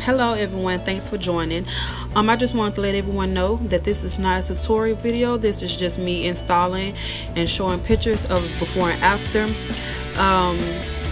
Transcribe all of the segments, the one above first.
Hello everyone, thanks for joining. I just wanted to let everyone know that this is not a tutorial video. This is just me installing and showing pictures of before and after.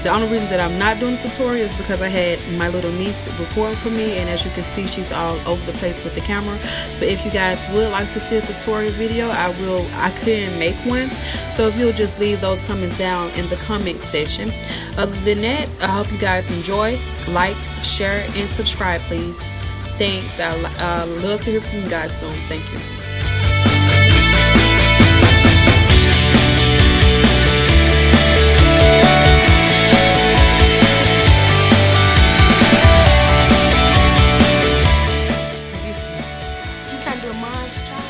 The only reason that I'm not doing a tutorial is because I had my little niece recording for me, and as you can see, she's all over the place with the camera. But if you guys would like to see a tutorial video, I could make one. So if you'll just leave those comments down in the comment section. Other than that, I hope you guys enjoy. Like, share, and subscribe, please. Thanks. I'd love to hear from you guys soon. Thank you. You trying to do a Mars charge?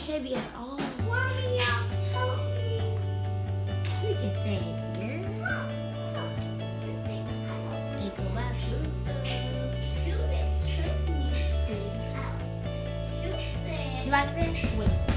Heavy at all. Mommy, help me. Look at that, girl. There go my sister. You like this? Wait.